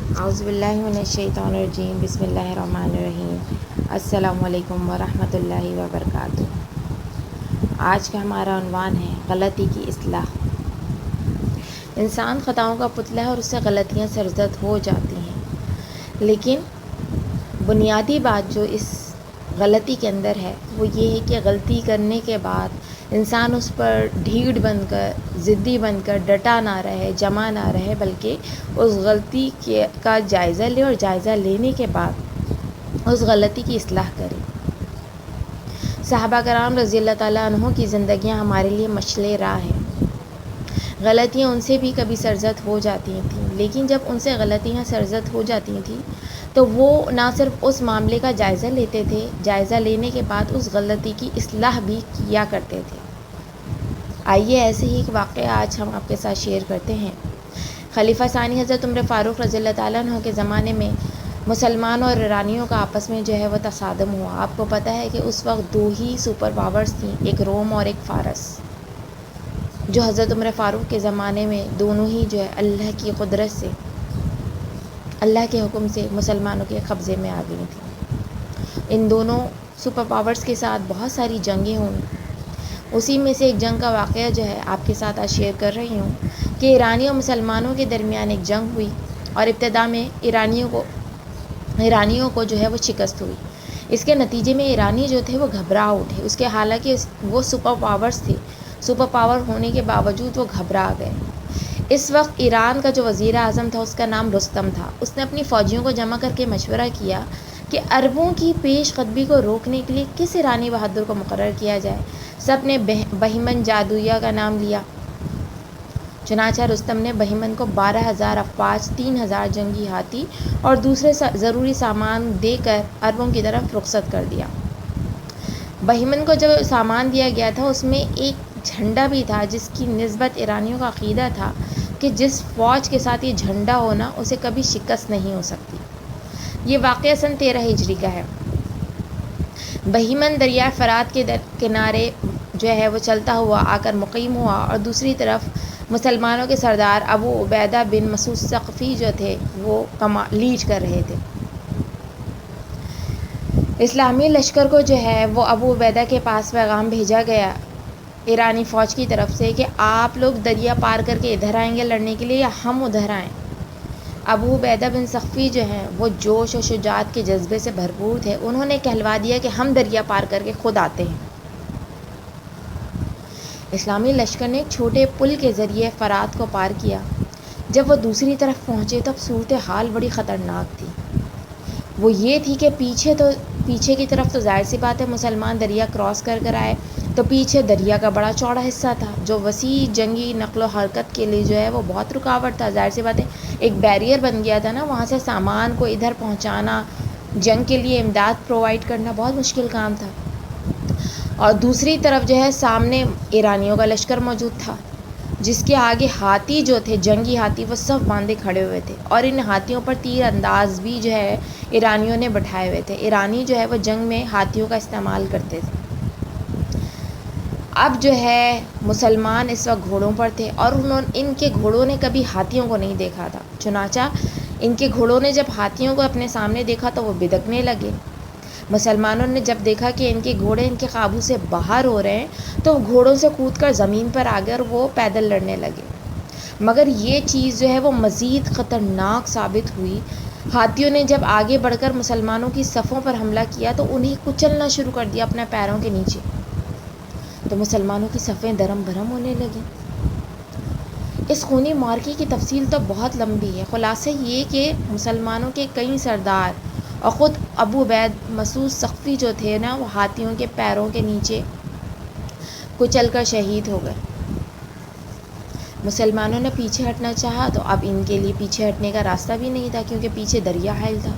اعوذ باللہ من الشیطان الرجیم، بسم اللہ الرحمن الرحیم۔ السلام علیکم ورحمۃ اللہ وبرکاتہ۔ آج کا ہمارا عنوان ہے غلطی کی اصلاح۔ انسان خطاؤں کا پتلا ہے اور اس سے غلطیاں سرزد ہو جاتی ہیں، لیکن بنیادی بات جو اس غلطی کے اندر ہے وہ یہ ہے کہ غلطی کرنے کے بعد انسان اس پر ڈھیڑ بن کر، ضدی بن کر ڈٹا نہ رہے، جمع نہ رہے، بلکہ اس غلطی کا جائزہ لے اور جائزہ لینے کے بعد اس غلطی کی اصلاح کرے۔ صحابہ کرام رضی اللہ تعالیٰ عنہ کی زندگیاں ہمارے لیے مشعل راہ ہیں۔ غلطیاں ان سے بھی کبھی سرزد ہو جاتی تھیں، لیکن جب ان سے غلطیاں سرزد ہو جاتی تھیں تو وہ نہ صرف اس معاملے کا جائزہ لیتے تھے، جائزہ لینے کے بعد اس غلطی کی اصلاح بھی کیا کرتے تھے۔ آئیے ایسے ہی ایک واقعہ آج ہم آپ کے ساتھ شیئر کرتے ہیں۔ خلیفہ ثانی حضرت عمر فاروق رضی اللہ تعالیٰ عنہ کے زمانے میں مسلمانوں اور ایرانیوں کا آپس میں جو ہے وہ تصادم ہوا۔ آپ کو پتہ ہے کہ اس وقت دو ہی سپر پاورز تھیں، ایک روم اور ایک فارس، جو حضرت عمر فاروق کے زمانے میں دونوں ہی جو ہے اللہ کی قدرت سے، اللہ کے حکم سے مسلمانوں کے قبضے میں آ گئی تھیں۔ ان دونوں سپر پاورز کے ساتھ بہت ساری جنگیں ہوئیں۔ اسی میں سے ایک جنگ کا واقعہ جو ہے آپ کے ساتھ آج شیئر کر رہی ہوں کہ ایرانی اور مسلمانوں کے درمیان ایک جنگ ہوئی اور ابتدا میں ایرانیوں کو جو ہے وہ شکست ہوئی۔ اس کے نتیجے میں ایرانی جو تھے وہ گھبرا اٹھے، اس کے حالانکہ وہ سپر پاورز تھے، سپر پاور ہونے کے باوجود وہ گھبرا گئے۔ اس وقت ایران کا جو وزیر اعظم تھا اس کا نام رستم تھا۔ اس نے اپنی فوجیوں کو جمع کر کے مشورہ کیا کہ عربوں کی پیش قدمی کو روکنے کے لیے کس ایرانی بہادر کو مقرر کیا جائے۔ سب نے بہمن جادویہ کا نام لیا۔ چنانچہ رستم نے بہمن کو 12,000 افواج، 3,000 جنگی ہاتھی اور دوسرے ضروری سامان دے کر عربوں کی طرف رخصت کر دیا۔ بہمن کو جو سامان دیا گیا تھا اس میں ایک جھنڈا بھی تھا، جس کی نسبت ایرانیوں کا عقیدہ تھا کہ جس فوج کے ساتھ یہ جھنڈا ہونا اسے کبھی شکست نہیں ہو سکتی۔ یہ واقعہ سن 13 ہجری کا ہے۔ بہمن دریائے فرات کے کنارے جو ہے وہ چلتا ہوا آ کر مقیم ہوا اور دوسری طرف مسلمانوں کے سردار ابو عبیدہ بن مسعود ثقفی جو تھے وہ لیڈ کر رہے تھے۔ اسلامی لشکر کو جو ہے وہ ابو عبیدہ کے پاس پیغام بھیجا گیا ایرانی فوج کی طرف سے کہ آپ لوگ دریا پار کر کے ادھر آئیں گے لڑنے کے لیے یا ہم ادھر آئیں۔ ابو عبیدہ بن ثقفی جو ہیں وہ جوش و شجاعت کے جذبے سے بھرپور تھے۔ انہوں نے کہلوا دیا کہ ہم دریا پار کر کے خود آتے ہیں۔ اسلامی لشکر نے ایک چھوٹے پل کے ذریعے فرات کو پار کیا۔ جب وہ دوسری طرف پہنچے تب صورتحال بڑی خطرناک تھی۔ وہ یہ تھی کہ پیچھے کی طرف تو ظاہر سی بات ہے مسلمان دریا کراس کر کر آئے، تو پیچھے دریا کا بڑا چوڑا حصہ تھا جو وسیع جنگی نقل و حرکت کے لیے جو ہے وہ بہت رکاوٹ تھا۔ ظاہر سی بات ہے ایک بیریئر بن گیا تھا نا، وہاں سے سامان کو ادھر پہنچانا، جنگ کے لیے امداد پرووائڈ کرنا بہت مشکل کام تھا۔ اور دوسری طرف جو ہے سامنے ایرانیوں کا لشکر موجود تھا، جس کے آگے ہاتھی جو تھے، جنگی ہاتھی، وہ سب باندھے کھڑے ہوئے تھے اور ان ہاتھیوں پر تیر انداز بھی جو ہے ایرانیوں نے بٹھائے ہوئے تھے۔ ایرانی جو ہے وہ جنگ میں ہاتھیوں کا استعمال کرتے تھے۔ اب جو ہے مسلمان اس وقت گھوڑوں پر تھے اور ان کے گھوڑوں نے کبھی ہاتھیوں کو نہیں دیکھا تھا۔ چنانچہ ان کے گھوڑوں نے جب ہاتھیوں کو اپنے سامنے دیکھا تو وہ بدکنے لگے۔ مسلمانوں نے جب دیکھا کہ ان کے گھوڑے ان کے قابو سے باہر ہو رہے ہیں تو گھوڑوں سے کود کر زمین پر آ گئے اور وہ پیدل لڑنے لگے۔ مگر یہ چیز جو ہے وہ مزید خطرناک ثابت ہوئی۔ ہاتھیوں نے جب آگے بڑھ کر مسلمانوں کی صفوں پر حملہ کیا تو انہیں کچلنا شروع کر دیا اپنے پیروں کے نیچے، تو مسلمانوں کی صفیں درم بھرم ہونے لگیں۔ اس خونی معرکے کی تفصیل تو بہت لمبی ہے۔ خلاصہ یہ کہ مسلمانوں کے کئی سردار اور خود ابو عبید مسعود ثقفی جو تھے نا، وہ ہاتھیوں کے پیروں کے نیچے کچل کر شہید ہو گئے۔ مسلمانوں نے پیچھے ہٹنا چاہا تو اب ان کے لیے پیچھے ہٹنے کا راستہ بھی نہیں تھا، کیونکہ پیچھے دریا حائل تھا۔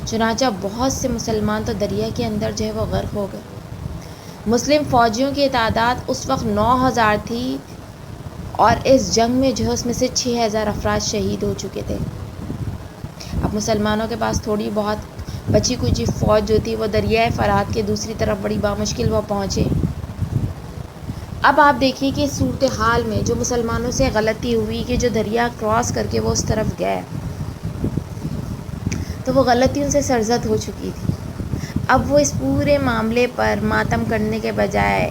چنانچہ بہت سے مسلمان تو دریا کے اندر جو ہے وہ غرق ہو گئے۔ مسلم فوجیوں کی تعداد اس وقت 9,000 تھی اور اس جنگ میں جو ہے اس میں سے 6,000 افراد شہید ہو چکے تھے۔ اب مسلمانوں کے پاس تھوڑی بہت بچی کچی فوج جو تھی وہ دریائے فرات کے دوسری طرف بڑی بامشکل وہ پہنچے۔ اب آپ دیکھیے کہ اس صورتحال میں جو مسلمانوں سے غلطی ہوئی کہ جو دریا کراس کر کے وہ اس طرف گئے، تو وہ غلطیوں سے سرزد ہو چکی تھی۔ اب وہ اس پورے معاملے پر ماتم کرنے کے بجائے،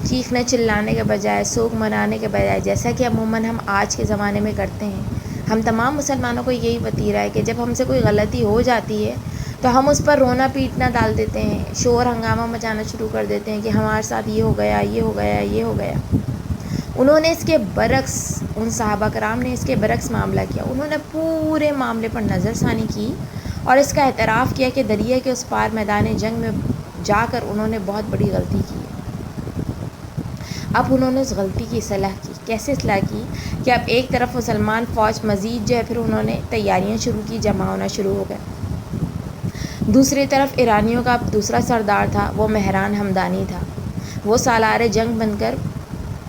چیخنے چلانے کے بجائے، سوگ منانے کے بجائے، جیسا کہ عموماً ہم آج کے زمانے میں کرتے ہیں، ہم تمام مسلمانوں کو یہی وتیرہ ہے کہ جب ہم سے کوئی غلطی ہو جاتی ہے تو ہم اس پر رونا پیٹنا ڈال دیتے ہیں، شور ہنگامہ مچانا شروع کر دیتے ہیں کہ ہمارے ساتھ یہ ہو گیا، یہ ہو گیا، یہ ہو گیا۔ انہوں نے اس کے برعکس، ان صحابہ کرام نے اس کے برعکس معاملہ کیا۔ انہوں نے پورے معاملے پر نظر ثانی کی اور اس کا اعتراف کیا کہ دریا کے اس پار میدان جنگ میں جا کر انہوں نے بہت بڑی غلطی کی ہے۔ اب انہوں نے اس غلطی کی اصلاح کی۔ کیسے اصلاح کی کہ اب ایک طرف مسلمان فوج مزید جو ہے پھر انہوں نے تیاریاں شروع کی، جمع ہونا شروع ہو گئے۔ دوسری طرف ایرانیوں کا اب دوسرا سردار تھا، وہ مہران ہمدانی تھا۔ وہ سالار جنگ بن کر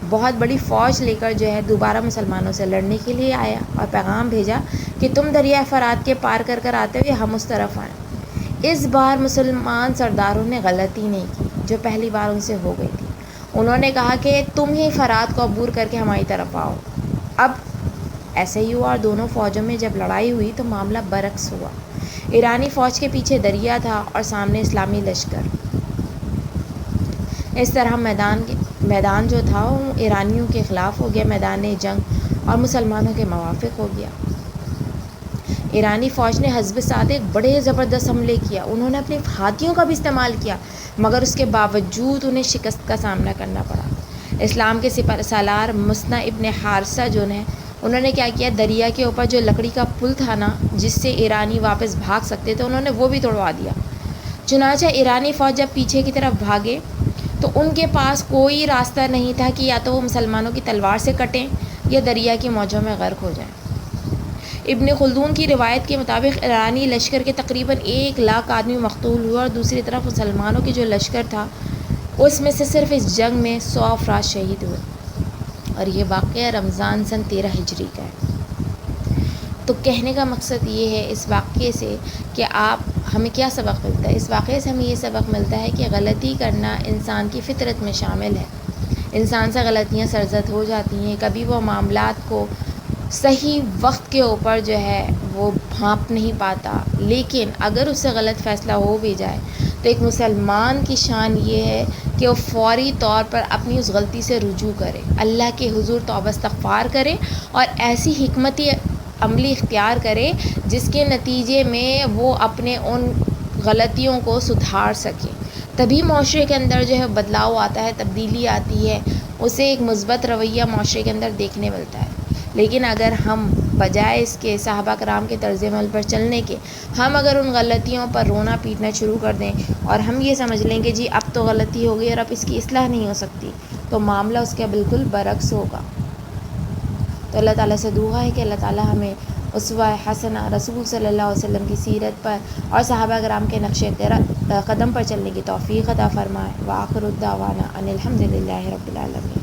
بہت بڑی فوج لے کر جو ہے دوبارہ مسلمانوں سے لڑنے کے لیے آیا اور پیغام بھیجا کہ تم دریا فرات کے پار کر کر آتے ہوئے ہم اس طرف آئیں۔ اس بار مسلمان سرداروں نے غلطی نہیں کی جو پہلی بار ان سے ہو گئی تھی۔ انہوں نے کہا کہ تم ہی فرات کو عبور کر کے ہماری طرف آؤ۔ اب ایسے ہی ہوا اور دونوں فوجوں میں جب لڑائی ہوئی تو معاملہ برعکس ہوا۔ ایرانی فوج کے پیچھے دریا تھا اور سامنے اسلامی لشکر۔ اس طرح میدان جو تھا وہ ایرانیوں کے خلاف ہو گیا، میدان جنگ، اور مسلمانوں کے موافق ہو گیا۔ ایرانی فوج نے حزب صادق بڑے زبردست حملے کیا، انہوں نے اپنے ہاتھیوں کا بھی استعمال کیا، مگر اس کے باوجود انہیں شکست کا سامنا کرنا پڑا۔ اسلام کے سپہ سالار مثنہ ابن حارثہ جو نے انہوں نے کیا کیا، دریا کے اوپر جو لکڑی کا پل تھا نا جس سے ایرانی واپس بھاگ سکتے تھے، انہوں نے وہ بھی توڑوا دیا۔ چنانچہ ایرانی فوج جب پیچھے کی طرف بھاگے تو ان کے پاس کوئی راستہ نہیں تھا کہ یا تو وہ مسلمانوں کی تلوار سے کٹیں یا دریا کی موجوں میں غرق ہو جائیں۔ ابن خلدون کی روایت کے مطابق ایرانی لشکر کے تقریباً 1,00,000 آدمی مقتول ہوئے اور دوسری طرف مسلمانوں کی جو لشکر تھا اس میں سے صرف اس جنگ میں 100 افراد شہید ہوئے، اور یہ واقعہ رمضان سن 13 ہجری کا ہے۔ تو کہنے کا مقصد یہ ہے اس واقعے سے کہ ہمیں کیا سبق ملتا ہے؟ اس واقعے سے ہمیں یہ سبق ملتا ہے کہ غلطی کرنا انسان کی فطرت میں شامل ہے۔ انسان سے غلطیاں سرزد ہو جاتی ہیں، کبھی وہ معاملات کو صحیح وقت کے اوپر جو ہے وہ بھانپ نہیں پاتا، لیکن اگر اس سے غلط فیصلہ ہو بھی جائے تو ایک مسلمان کی شان یہ ہے کہ وہ فوری طور پر اپنی اس غلطی سے رجوع کرے، اللہ کے حضور توبہ استغفار کرے اور ایسی حکمتی عملی اختیار کرے جس کے نتیجے میں وہ اپنے ان غلطیوں کو سدھار سکے۔ تبھی معاشرے کے اندر جو ہے بدلاؤ آتا ہے، تبدیلی آتی ہے، اسے ایک مثبت رویہ معاشرے کے اندر دیکھنے ملتا ہے۔ لیکن اگر ہم بجائے اس کے صحابہ کرام کے طرز عمل پر چلنے کے، ہم اگر ان غلطیوں پر رونا پیٹنا شروع کر دیں اور ہم یہ سمجھ لیں کہ جی اب تو غلطی ہو گئی اور اب اس کی اصلاح نہیں ہو سکتی، تو معاملہ اس کا بالکل برعکس ہوگا۔ تو اللہ تعالیٰ سے دعا ہے کہ اللہ تعالیٰ ہمیں اسوہ حسنہ رسول صلی اللہ علیہ وسلم کی سیرت پر اور صحابہ کرام کے نقش قدم پر چلنے کی توفیق عطا فرمائے۔ وآخر الدعوانا ان الحمد للہ رب العالمین۔